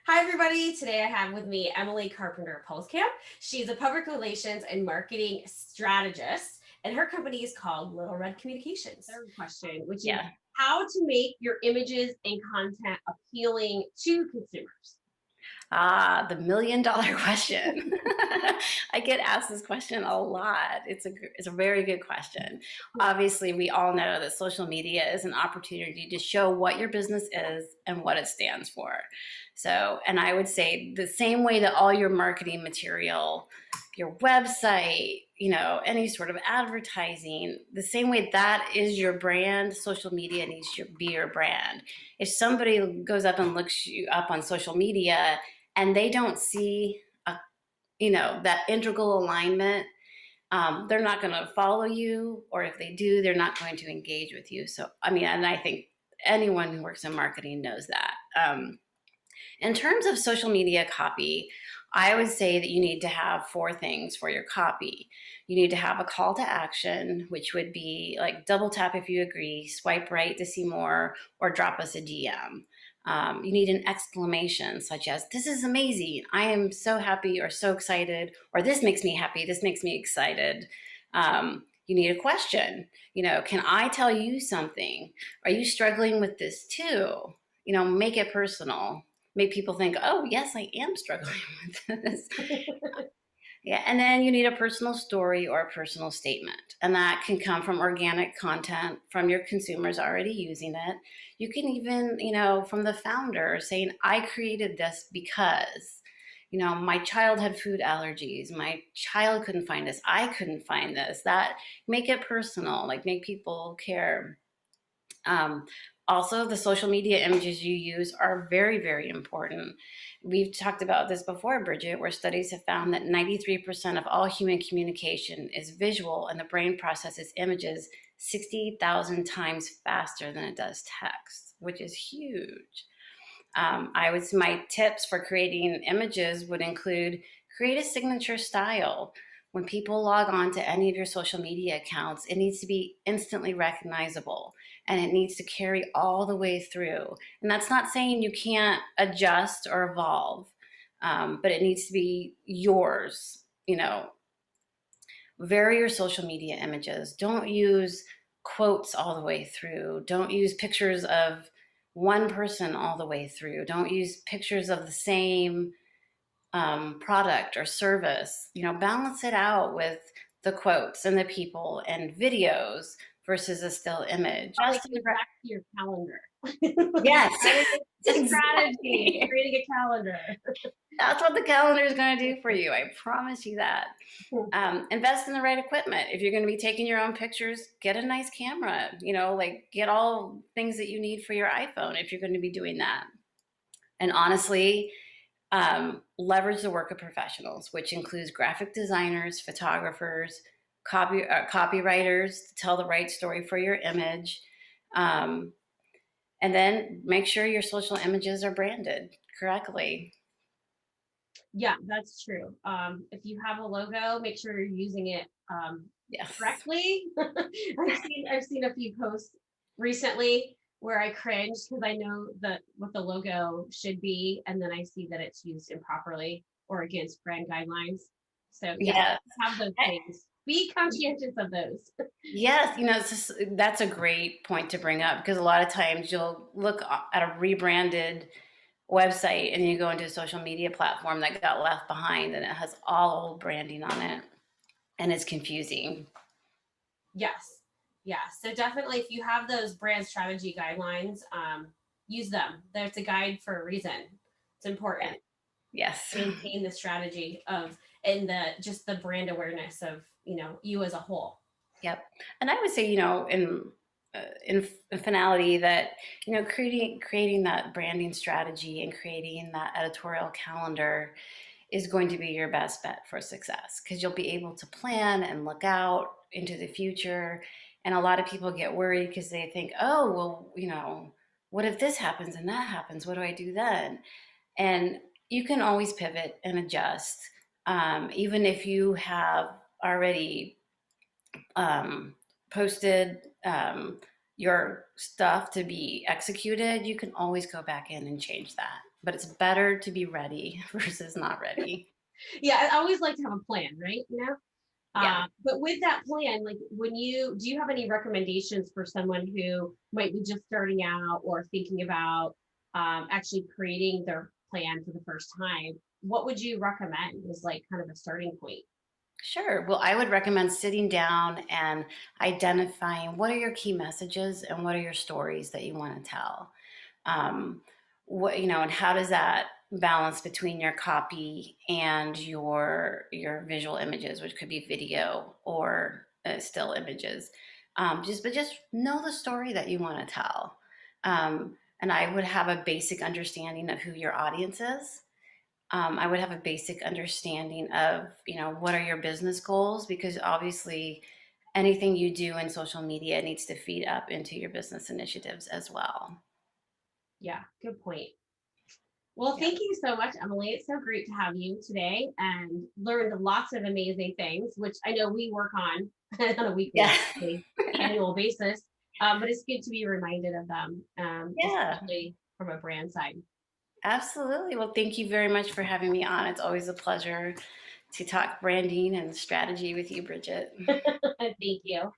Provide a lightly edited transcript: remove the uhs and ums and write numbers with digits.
Hi, everybody. Today I have with me Emily Carpenter Pulskamp. She's a public relations and marketing strategist, and her company is called Little Red Communications. Third question, which is Yeah. how to make your images and content appealing to consumers. The $1,000,000 question. I get asked this question a lot. It's a very good question. Obviously, we all know that social media is an opportunity to show what your business is and what it stands for. So, and I would say the same way that all your marketing material, your website, any sort of advertising, the same way that is your brand, social media needs to be your brand. If somebody goes up and looks you up on social media and they don't see that integral alignment, they're not going to follow you, or if they do, they're not going to engage with you. So I mean, and I think anyone who works in marketing knows that. In terms of social media copy, I would say that you need to have four things for your copy. You need to have a call to action, which would be like double tap if you agree, swipe right to see more, or drop us a DM. You need an exclamation such as, "This is amazing. I am so happy," or "so excited," or "This makes me happy. This makes me excited." You need a question. Can I tell you something? Are you struggling with this too? Make it personal. Make people think, "Oh, yes, I am struggling with this." Yeah, and then you need a personal story or a personal statement. And that can come from organic content from your consumers already using it. You can even, from the founder saying, "I created this because, my child had food allergies. My child couldn't find this. I couldn't find this." That make it personal, like make people care. Um, Also, the social media images you use are very, very important. We've talked about this before, Bridget, where studies have found that 93% of all human communication is visual, and the brain processes images 60,000 times faster than it does text, which is huge. My tips for creating images would include create a signature style. When people log on to any of your social media accounts, it needs to be instantly recognizable, and it needs to carry all the way through. And that's not saying you can't adjust or evolve, but it needs to be yours. Vary your social media images. Don't use quotes all the way through. Don't use pictures of one person all the way through. Don't use pictures of the same product or service. Balance it out with the quotes and the people and videos versus a still image. Probably Just goes back to your calendar. yes, It's a strategy, exactly. creating a calendar. That's what the calendar is going to do for you. I promise you that. Invest in the right equipment. If you're going to be taking your own pictures, get a nice camera. Like get all things that you need for your iPhone if you're going to be doing that. And honestly, leverage the work of professionals, which includes graphic designers, photographers, copywriters to tell the right story for your image. Um, and then make sure your social images are branded correctly. Yeah, that's true. If you have a logo, make sure you're using it Yes. correctly. I've seen a few posts recently where I cringed because I know that what the logo should be, and then I see that it's used improperly or against brand guidelines. So yes, Yes. have those things. Be conscientious of those. Yes, that's a great point to bring up because a lot of times you'll look at a rebranded website and you go into a social media platform that got left behind and it has all old branding on it and it's confusing. Yes. Yeah. So definitely if you have those brand strategy guidelines, use them. There's a guide for a reason. It's Yeah. important. Yes. Maintain the strategy of and the just the brand awareness of you as a whole. Yep. And I would say, in finality, that creating that branding strategy and creating that editorial calendar is going to be your best bet for success because you'll be able to plan and look out into the future. And a lot of people get worried because they think, "Oh, well, what if this happens and that happens? What do I do then?" And you can always pivot and adjust, even if you have already posted your stuff to be executed. You can always go back in and change that. but it's better to be ready versus not ready. Yeah, I always like to have a plan, right? Yeah. But with that plan, like do you have any recommendations for someone who might be just starting out or thinking about actually creating their plan for the first time? What would you recommend as like kind of a starting point? Sure. Well, I would recommend sitting down and identifying what are your key messages and what are your stories that you want to tell. Um, and how does that balance between your copy and your visual images, which could be video or still images. But just know the story that you want to tell. And I would have a basic understanding of who your audience is. I would have a basic understanding of, what are your business goals? Because obviously, anything you do in social media needs to feed up into your business initiatives as well. Yeah, good point. Well, Yeah. thank you so much, Emily. It's so great to have you today and learned lots of amazing things, which I know we work on on a weekly, Yeah. actually, annual basis. But it's good to be reminded of them, Yeah, especially from a brand side. absolutely. Well, thank you very much for having me on. It's always a pleasure to talk branding and strategy with you, Bridget. Thank you.